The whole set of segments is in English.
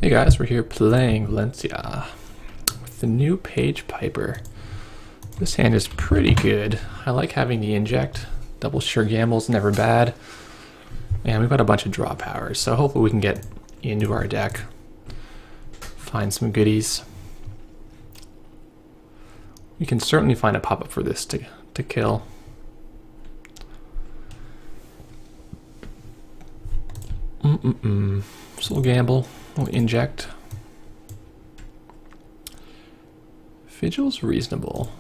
Hey guys, we're here playing Valencia with the new Paige Piper. This hand is pretty good. I like having the inject. Double sure gamble's never bad. And we've got a bunch of draw powers, so hopefully we can get into our deck. Find some goodies. We can certainly find a pop-up for this to kill. Soul gamble. We'll inject. Vigil's reasonable.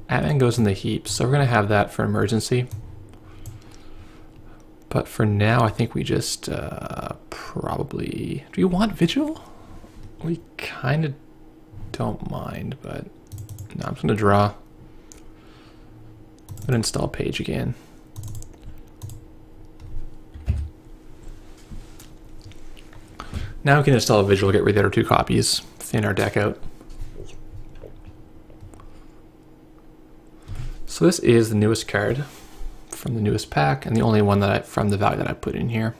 Atman goes in the heap, so we're going to have that for emergency. But for now, I think we just probably... Do you want Vigil? We kind of don't mind, but... No, I'm just going to draw. I'm going to install Paige again. Now we can install a Vigil, get rid of the other two copies, thin our deck out. So this is the newest card from the newest pack, and the only one that from the value that I put in here.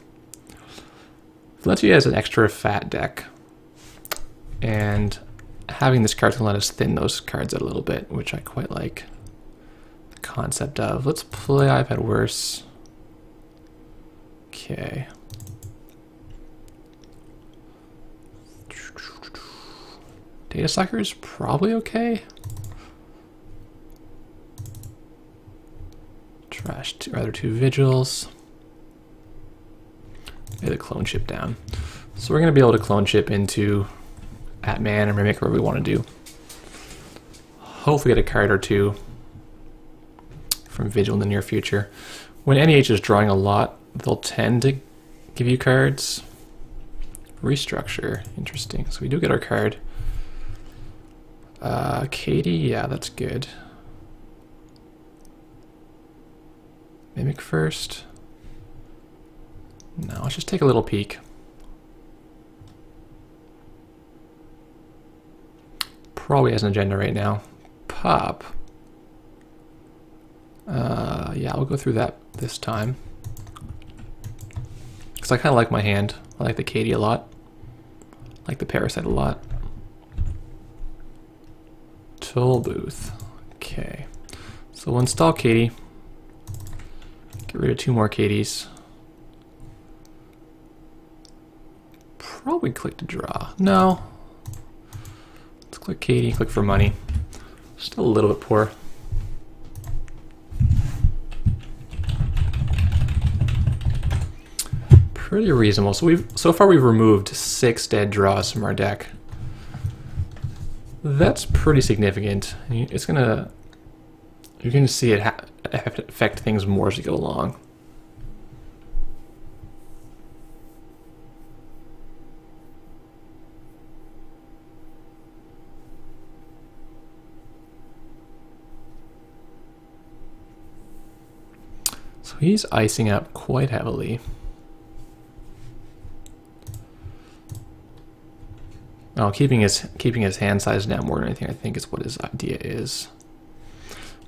Valencia has an extra fat deck, and having this card can let us thin those cards out a little bit, which I quite like the concept of. Let's play I've Had Worse. Okay. Data Sucker is probably okay. Trash two Vigils. Get the clone chip down. So we're going to be able to clone chip into Atman or Mimic, whatever we want to do. Hopefully get a card or two from Vigil in the near future. When NEH is drawing a lot, they'll tend to give you cards. Restructure, interesting. So we do get our card. Katie, yeah, that's good. Mimic first. No, let's just take a little peek. Probably has an agenda right now. Pop. Yeah, I'll go through that this time. Because I kind of like my hand. I like the Katie a lot. I like the Parasite a lot. Toll Booth. Okay. So we'll install Katie. Get rid of two more Katies. Probably click to draw. No. Let's click Katie, click for money. Still a little bit poor. Pretty reasonable. So far we've removed 6 dead draws from our deck. That's pretty significant. It's gonna, you're gonna see it affect things more as we go along. So he's icing up quite heavily. Oh, keeping his hand size down more than anything, I think, is what his idea is.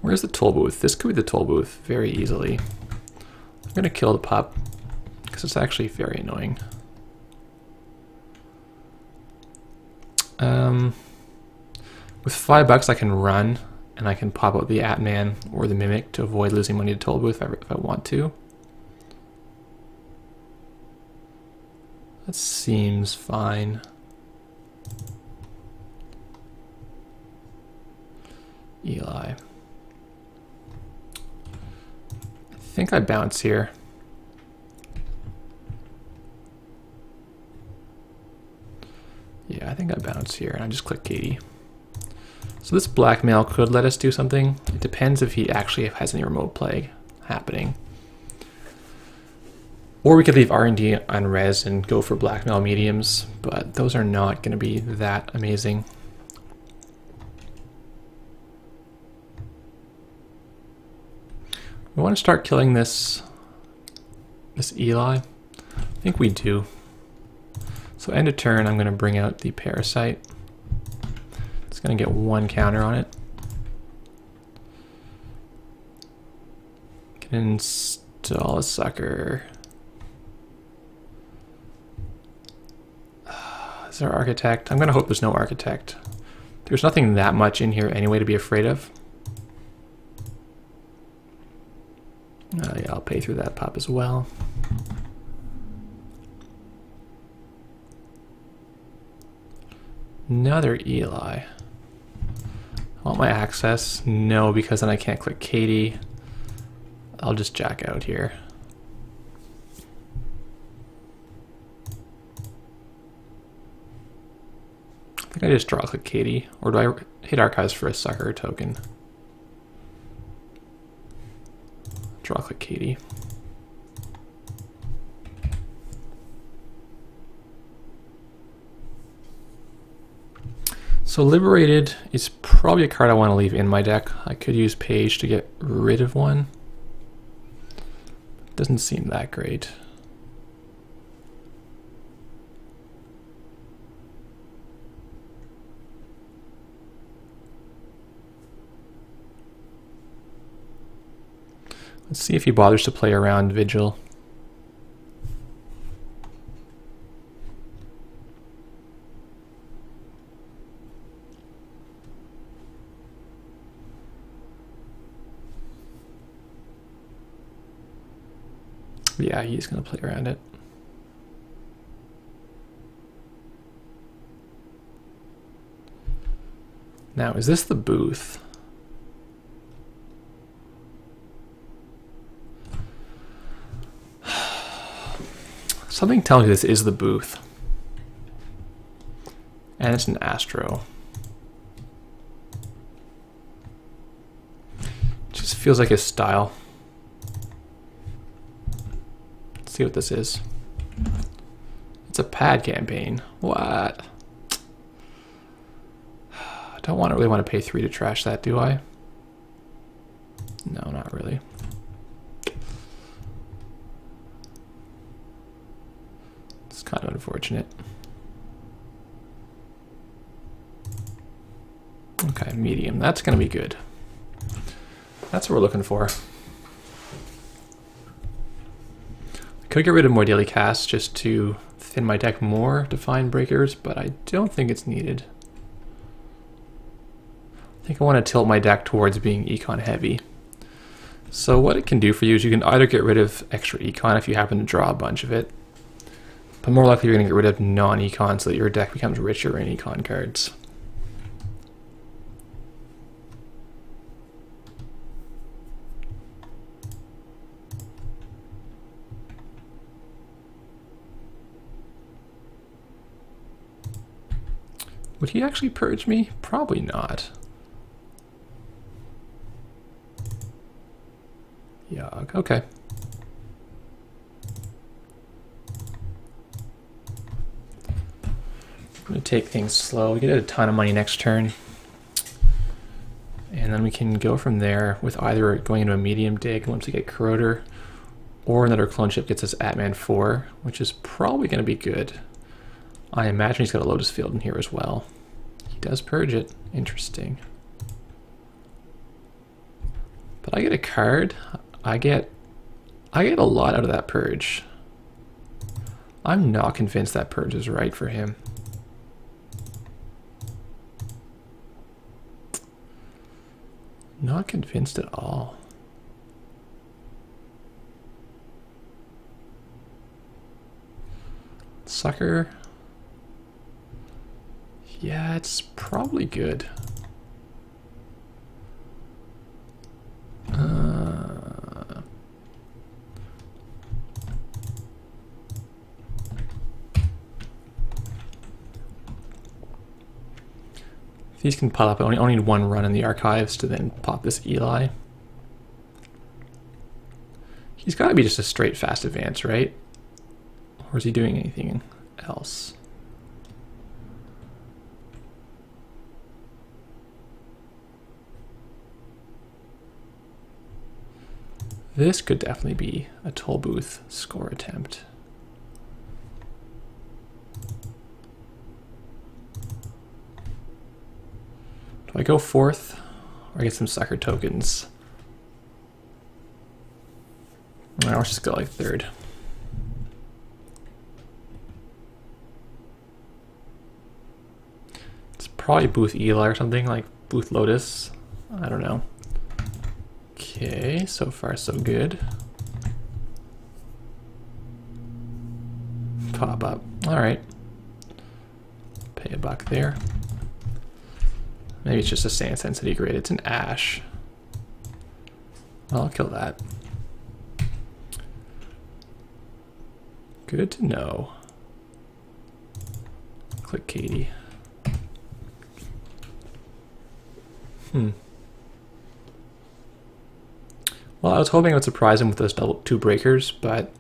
Where's the toll booth? This could be the toll booth very easily. I'm gonna kill the pup because it's actually very annoying. With $5 I can run and I can pop out the Atman or the Mimic to avoid losing money to toll booth if I want to. That seems fine. Eli. I think I bounce here. Yeah, I think I bounce here and I just click Katie. So this blackmail could let us do something. It depends if he actually has any remote play happening. Or we could leave R&D on res and go for blackmail mediums, but those are not going to be that amazing. We want to start killing this Eli. I think we do. So end of turn, I'm going to bring out the Parasite. It's going to get 1 counter on it. Can install a sucker. Is there Architect? I'm gonna hope there's no Architect. There's nothing that much in here anyway to be afraid of. Yeah, I'll pay through that pop as well. Another Eli. I want my access. No, because then I can't click Katie. I'll just jack out here. I think I just draw click Katie, or do I hit archives for a sucker token? Draw click Katie. So Liberated is probably a card I want to leave in my deck. I could use Paige to get rid of one. Doesn't seem that great. Let's see if he bothers to play around Vigil. Yeah, he's going to play around it. Now, is this the booth? Something tells me this is the booth. And it's an Astro. Just feels like his style. Let's see what this is. It's a pad campaign. What? I don't really want to pay 3 to trash that, do I? No, not really. It's kind of unfortunate. Okay, medium. That's going to be good. That's what we're looking for. I could get rid of more daily casts just to thin my deck more to find breakers, but I don't think it's needed. I think I want to tilt my deck towards being econ heavy. So what it can do for you is you can either get rid of extra econ if you happen to draw a bunch of it, but more likely you're going to get rid of non-econ so that your deck becomes richer in econ cards. Would he actually purge me? Probably not. Yeah, okay. I'm going to take things slow. We get a ton of money next turn. And then we can go from there with either going into a medium dig once we get Corroder, or another clone chip gets us Atman 4, which is probably going to be good. I imagine he's got a Lotus Field in here as well. He does purge it. Interesting. But I get a card. I get a lot out of that purge. I'm not convinced that purge is right for him. Not convinced at all. Sucker. Yeah, it's probably good. If these can pop up, I only need one run in the archives to then pop this Eli. He's got to be just a straight fast advance, right? Or is he doing anything else? This could definitely be a toll booth score attempt. Do I go fourth or get some sucker tokens? Let's just go like third. probably Booth Eli or something, like Booth Lotus. I don't know. Okay, so far so good. Pop up. Alright. Pay $1 there. Maybe it's just a sand sensitivity grid. It's an ash. Well, I'll kill that. Good to know. Click Katie. Well, I was hoping I would surprise him with those 2 breakers, but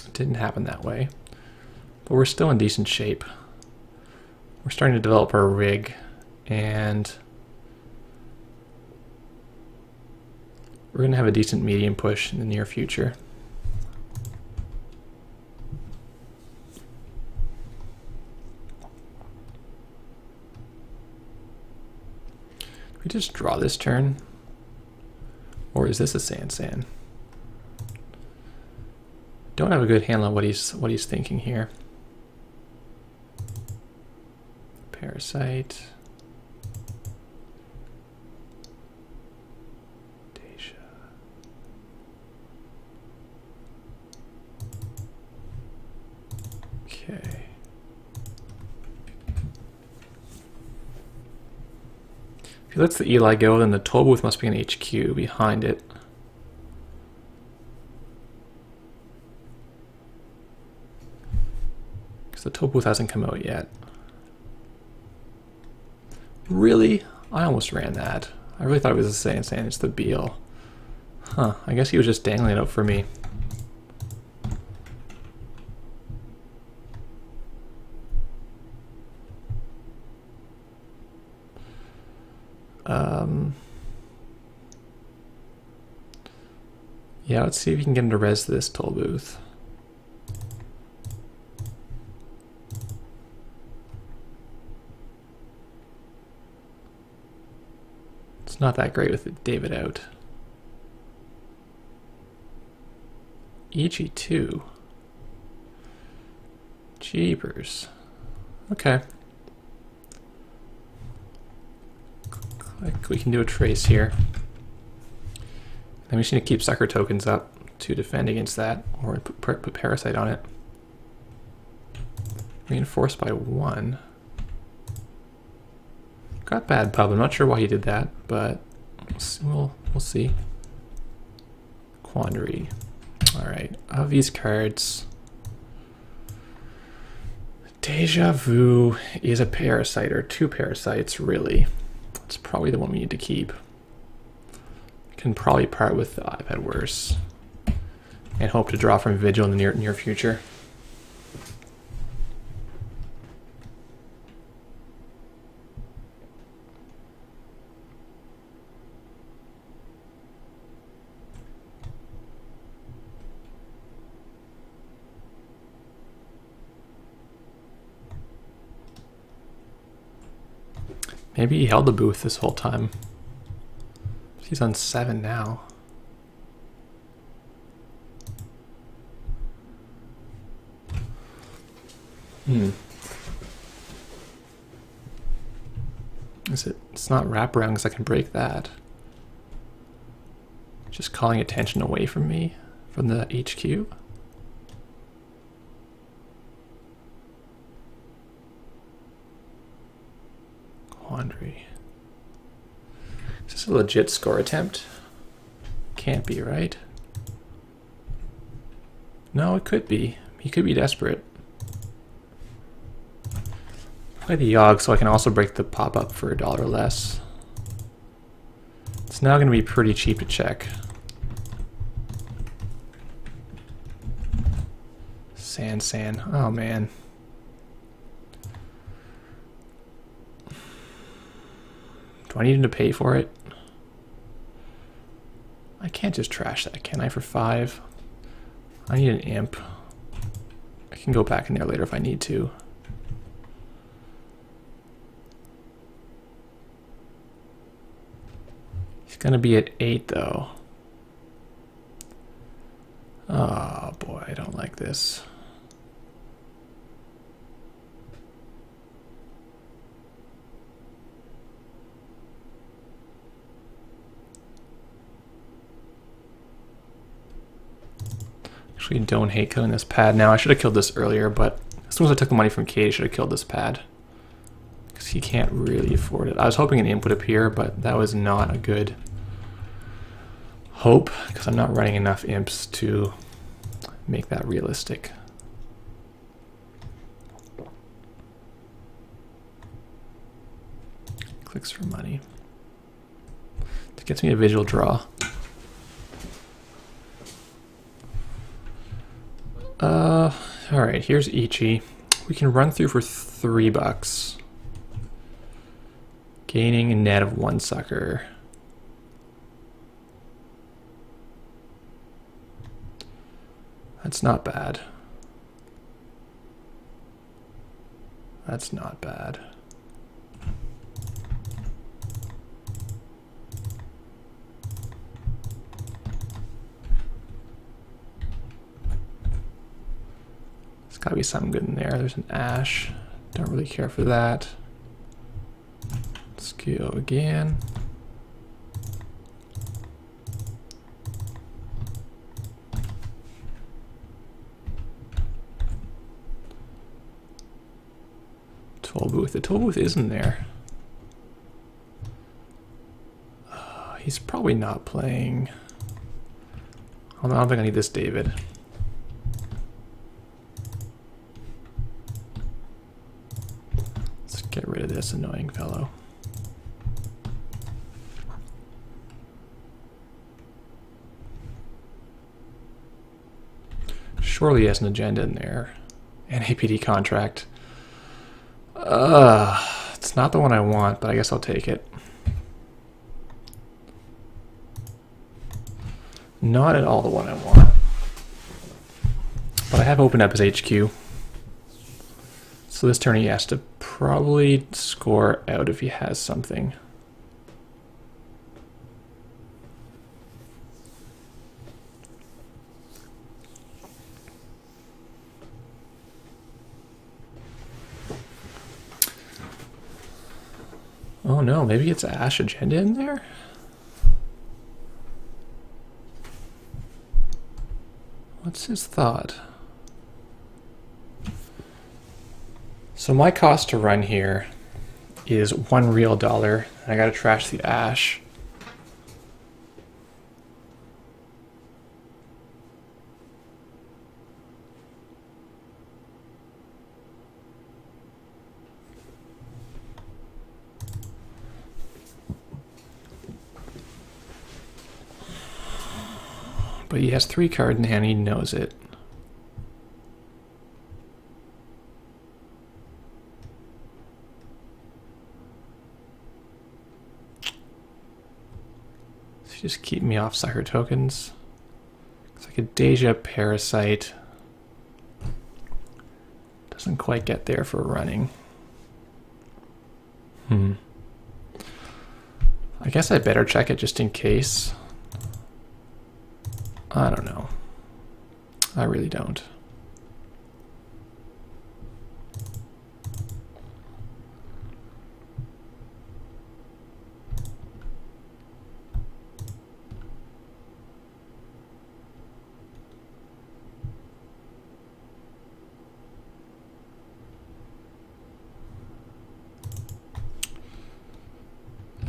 it didn't happen that way. But we're still in decent shape. We're starting to develop our rig, and we're going to have a decent medium push in the near future. We just draw this turn, or is this a sand? Don't have a good handle on what he's thinking here. Parasite. Deja. Okay. If he lets the Eli go, then the toll booth must be an HQ behind it. Because the toll booth hasn't come out yet. Really? I almost ran that. I really thought it was the sand. It's the Beal. Huh, I guess he was just dangling it out for me. Yeah, let's see if we can get him to res this toll booth. It's not that great with David out. EG2. Jeepers. Okay. We can do a trace here. Then we just need to keep sucker tokens up to defend against that, or put parasite on it. Reinforced by 1. Got bad pub. I'm not sure why he did that, but we'll see. Quandary. All right. Of these cards, Deja Vu is a parasite, or 2 parasites really. It's probably the one we need to keep. Can probably part with the iPad worse, and hope to draw from Vigil in the near future. Maybe he held the booth this whole time. He's on 7 now. It's not wraparound because I can break that. Just calling attention away from me, from the HQ. Quandary. Is this a legit score attempt? Can't be, right? No, it could be. He could be desperate. Play the Yogg so I can also break the pop-up for $1 or less. It's now going to be pretty cheap to check. Sand. Oh, man. Do I need him to pay for it? I can't just trash that, can I, for 5? I need an imp. I can go back in there later if I need to. He's gonna be at 8 though. Oh boy, I don't like this. Actually, don't hate killing this pad now. I should have killed this earlier, but as soon as I took the money from Kate, I should have killed this pad. Because he can't really afford it. I was hoping an imp would appear, but that was not a good hope, because I'm not running enough imps to make that realistic. Clicks for money. It gets me a visual draw. Alright, here's Ichi. We can run through for $3. Gaining a net of 1 sucker. That's not bad. That's not bad. There's gotta be something good in there. There's an Ash. Don't really care for that. Let's go again. Toll booth. The toll booth isn't there. He's probably not playing. I don't think I need this David. Let's get rid of this annoying fellow. Surely he has an agenda in there. An APD contract. It's not the one I want, but I guess I'll take it. Not at all the one I want. But I have opened up his HQ. So this turn he has to probably score out if he has something. Oh no, maybe it's Ash agenda in there? What's his thought? So my cost to run here is $1 real, and I gotta trash the Ash. But he has 3 cards in hand, he knows it. So you just keep me off sucker tokens. It's like a Deja Parasite. Doesn't quite get there for running. I guess I better check it just in case. I don't know. I really don't.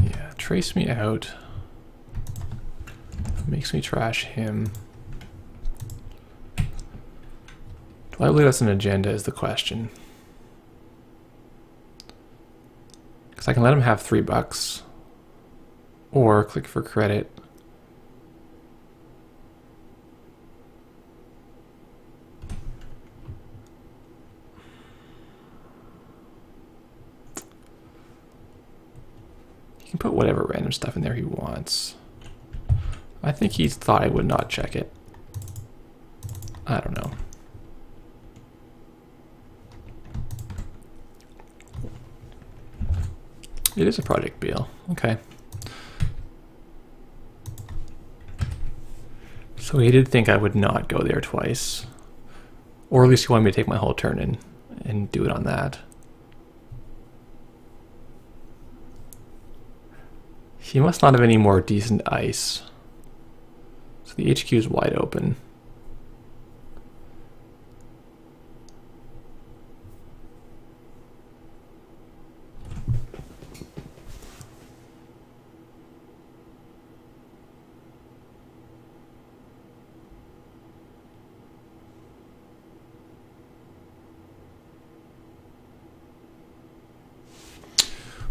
Yeah, trace me out. Makes me trash him. Do I believe that's an agenda is the question. Because I can let him have $3 or click for credit. He can put whatever random stuff in there he wants. I think he thought I would not check it. I don't know. It is a Project Beal. Okay. So he did think I would not go there twice. Or at least he wanted me to take my whole turn and do it on that. He must not have any more decent ice. So the HQ is wide open.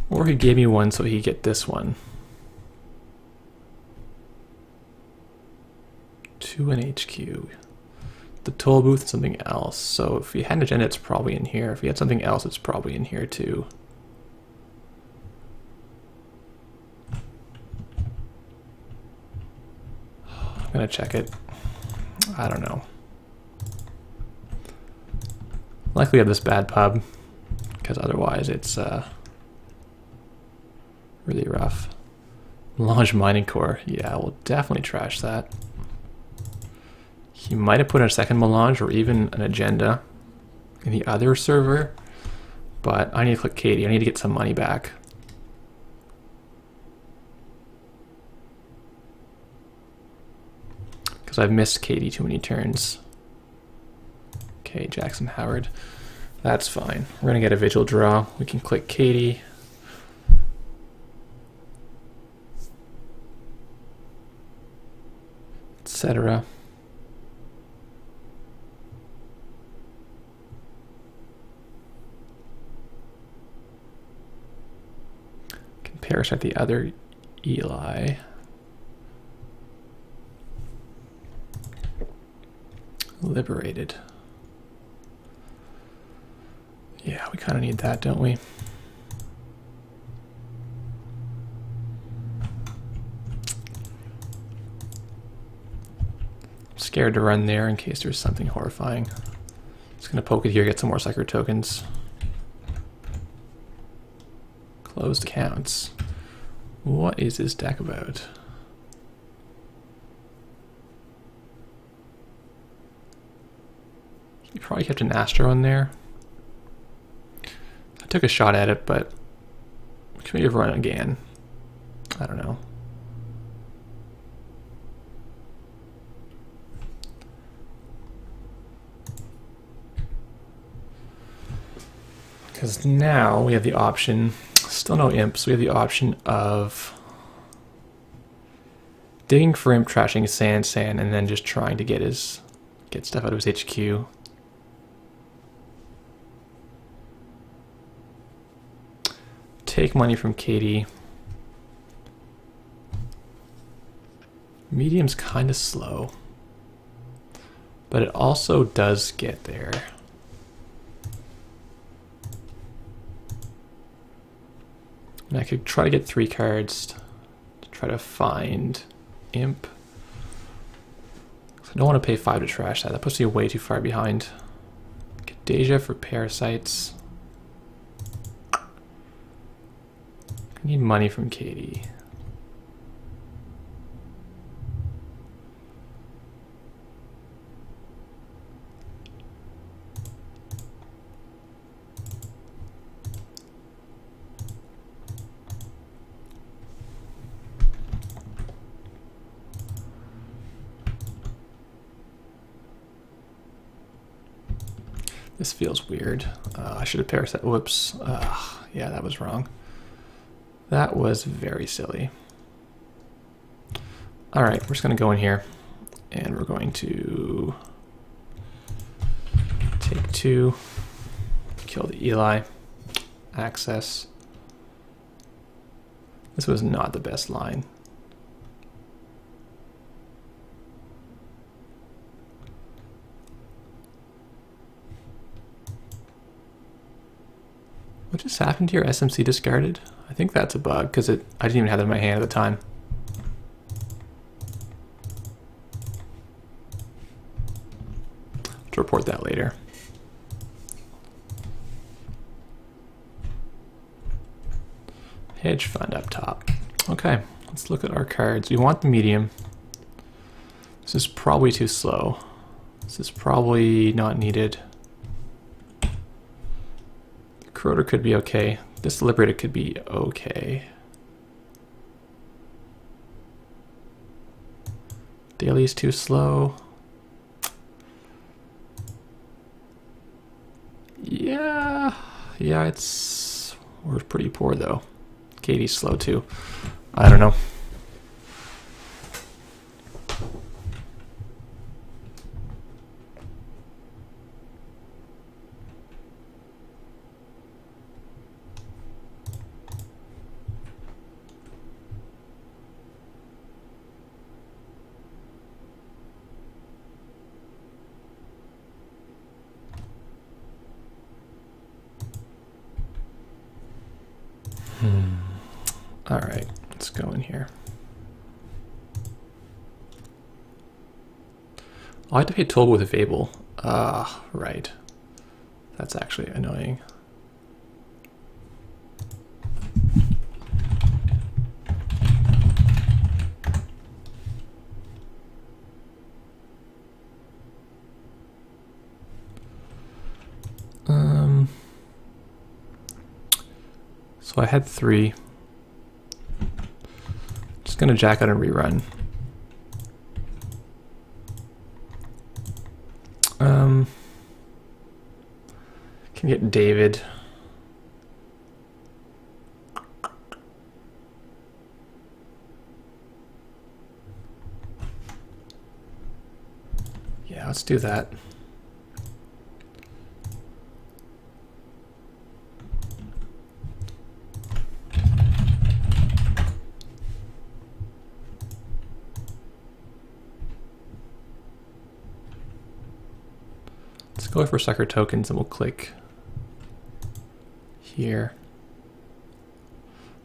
Or he gave me one so he get this one. 2 NHQ. The toll booth and something else. So if he had an agenda, it's probably in here. If he had something else, it's probably in here too. I'm gonna check it. I don't know. Likely have this bad pub, because otherwise it's really rough. Melange mining core. Yeah, we'll definitely trash that. He might have put in a second melange or even an agenda in the other server, but I need to click Katie. I need to get some money back. Because I've missed Katie too many turns. Okay, Jackson Howard. That's fine. We're gonna get a vigil draw. We can click Katie. Etc. Can parasite the other Eli. Liberated. Yeah, we kind of need that, don't we? I'm scared to run there in case there's something horrifying. Just gonna poke it here, get some more psycho tokens. Closed accounts. What is this deck about? You probably kept an Astro in there. I took a shot at it, but can we run again? I don't know. Because now we have the option, still no imps, we have the option of digging for imp, trashing sand, and then just trying to get stuff out of his HQ. Take money from Katie. Medium's kind of slow, but it also does get there. And I could try to get 3 cards to try to find imp. I don't want to pay 5 to trash that. That puts me way too far behind. Get Deja for parasites. I need money from Katie. This feels weird. I should have parasite. Whoops. Yeah, that was wrong. That was very silly. All right, we're just gonna go in here and we're going to take 2, kill the Eli, access. This was not the best line. What just happened to your SMC discarded? I think that's a bug because I didn't even have it in my hand at the time. To report that later. Hedge fund up top. Okay, let's look at our cards. We want the medium. This is probably too slow. This is probably not needed. Corroder could be okay. This Liberator could be okay. Daily's too slow. Yeah, we're pretty poor though. Katie's slow too. I don't know. All right, let's go in here. I have to pay toll with Fable. Ah, right. That's actually annoying. So I had 3. Just gonna jack out and rerun. Can get David. Yeah, let's do that. Let's go for sucker tokens and we'll click here.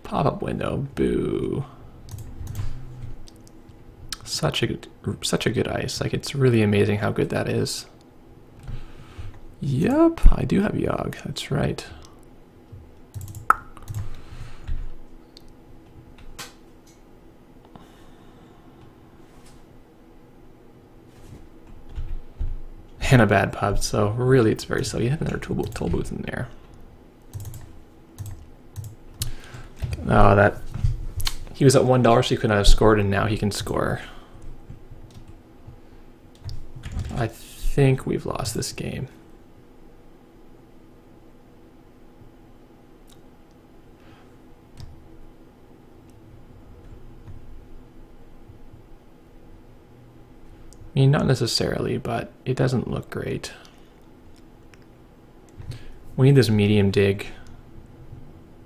Pop-up window, boo. Such a good ice. Like, it's really amazing how good that is. Yep, I do have Yogg, that's right. And a bad pub, so really it's very slow. You have another toll booth in there. Oh, that he was at $1, so he couldn't have scored, and now he can score. I think we've lost this game. I mean, not necessarily, but it doesn't look great. We need this medium dig,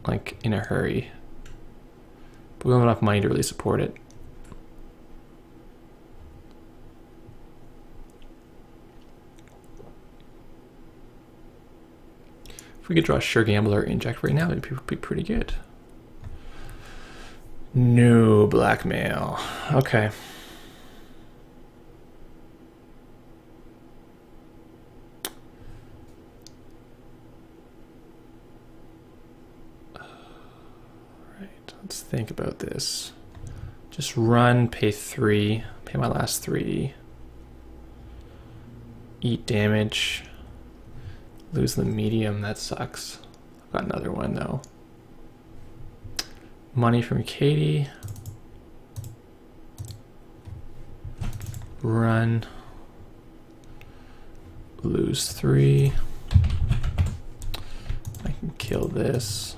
like, in a hurry. But we don't have enough money to really support it. If we could draw Sure Gambler inject right now, it'd be pretty good. No blackmail. Okay. Let's think about this. Just run, pay 3, pay my last 3. Eat damage. Lose the medium, that sucks. I've got another one though. Money from Katie. Run. Lose 3. I can kill this.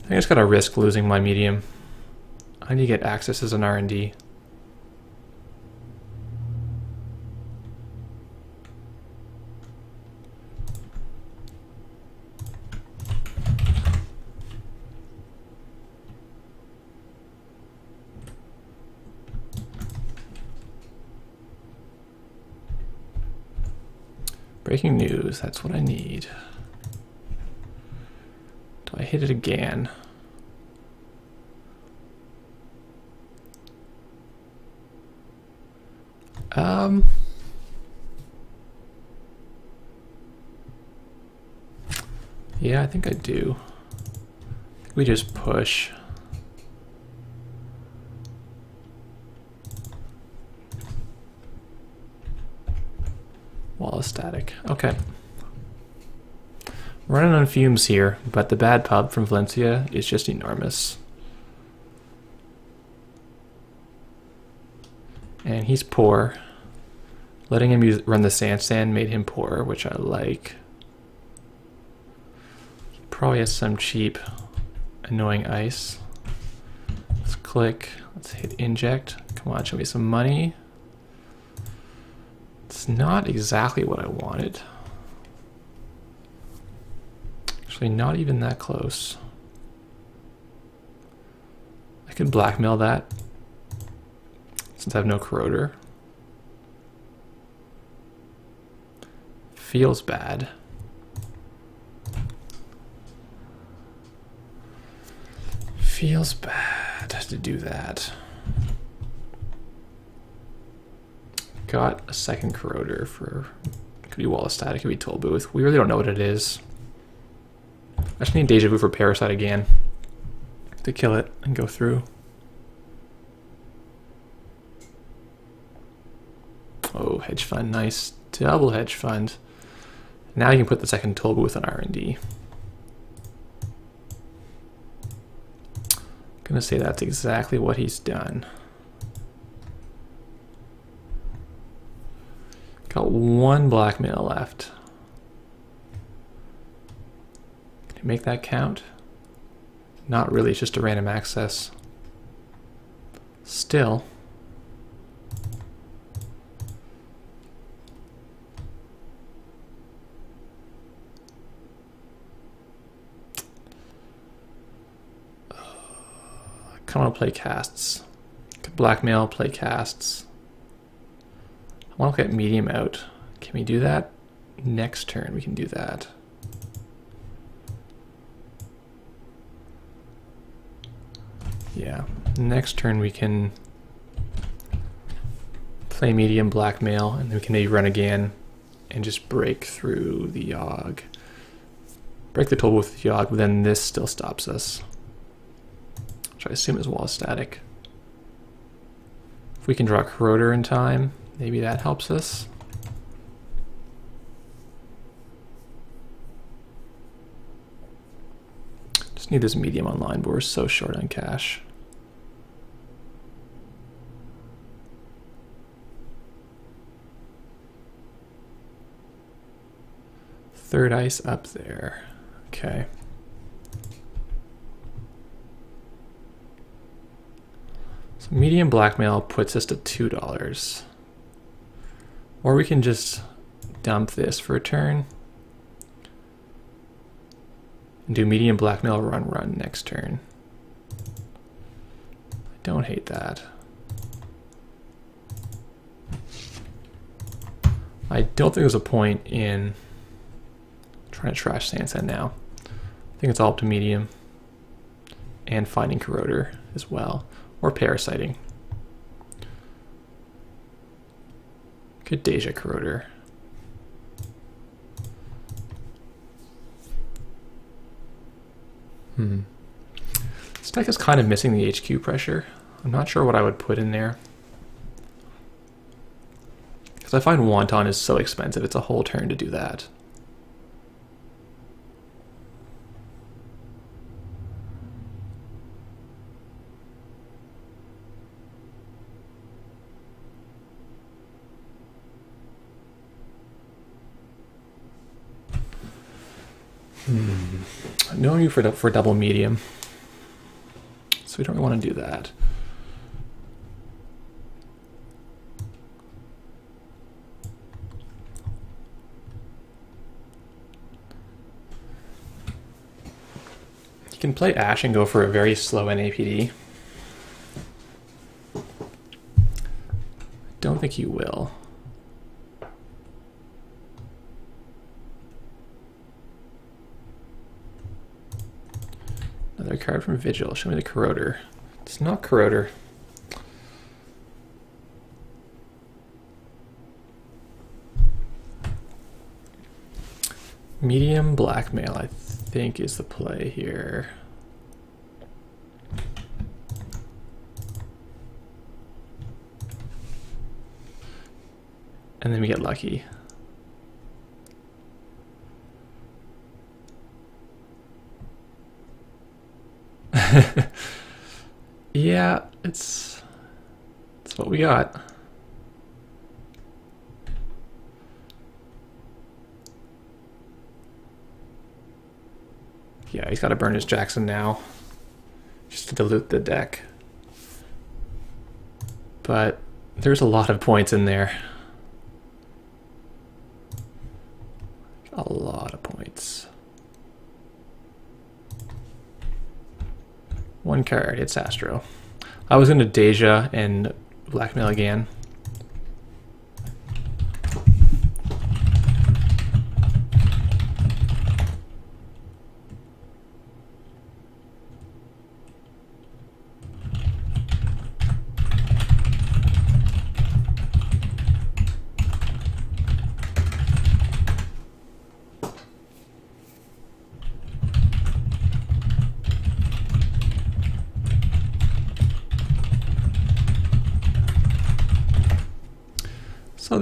I just gotta risk losing my medium. I need to get access as an R&D. Breaking news, that's what I need. Do I hit it again? Yeah, I think I do. We just push. Wall is static. Okay. Running on fumes here, but the bad pub from Valencia is just enormous. And he's poor. Letting him run the sand made him poor, which I like. Probably has some cheap, annoying ice. Let's click. Let's hit inject. Come on, show me some money. It's not exactly what I wanted. Actually, not even that close. I could blackmail that since I have no corroder. Feels bad. feels bad to do that. Got a second corroder for, it could be wall of static, it could be toll booth. We really don't know what it is. I just need deja vu for parasite again to kill it and go through. Oh, hedge fund, nice. Double hedge fund. Now you can put the second toll booth on R&D. Gonna say that's exactly what he's done. Got one blackmail left. Can you make that count? Not really, it's just a random access. Still. I want to play casts. Blackmail, play casts. I want to get medium out. Can we do that? Next turn we can do that. Yeah, next turn we can play medium, blackmail, and then we can maybe run again and just break through the Yogg. Break the toll booth with Yogg, but then this still stops us. Which I assume is wall static. If we can draw a corroder in time, maybe that helps us. Just need this medium online, but we're so short on cash. Third ice up there. Okay. So medium blackmail puts us to $2. Or we can just dump this for a turn. And do medium blackmail run next turn. I don't hate that. I don't think there's a point in trying to trash Sandset now. I think it's all up to medium. And finding corroder as well. Or parasiting. Good Deja corroder. This deck is kind of missing the HQ pressure. I'm not sure what I would put in there. Because I find Wonton is so expensive, it's a whole turn to do that. No need for double medium, so we don't really want to do that. You can play Ash and go for a very slow NAPD. I don't think you will. Another card from Vigil. Show me the corroder. It's not corroder. Medium blackmail, I think, is the play here. And then we get lucky. Yeah, it's what we got. Yeah, he's got to burn his Jackson now, just to dilute the deck. But there's a lot of points in there. A lot of points. One card, it's Astro. I was going to Deja and blackmail again.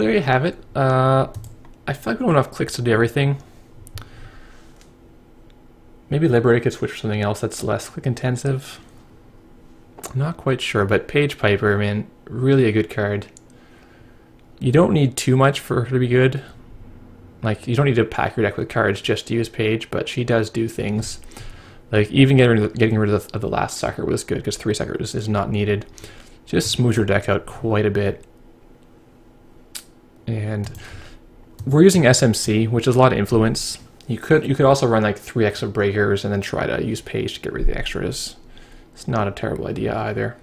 there you have it. I feel like we don't have enough clicks to do everything. Maybe Liberator could switch for something else that's less click intensive. I'm not quite sure, but Paige Piper, man, really a good card. You don't need too much for her to be good. Like, you don't need to pack your deck with cards just to use Paige, but she does do things. Like, even getting rid of the last sucker was good, because 3 suckers is not needed. Just smooths your deck out quite a bit. And we're using SMC, which is a lot of influence. You could also run like 3 extra breakers and then try to use Paige to get rid of the extras. It's not a terrible idea either.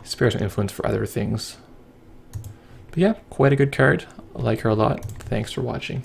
Spare some influence for other things. But yeah, quite a good card. I like her a lot. Thanks for watching.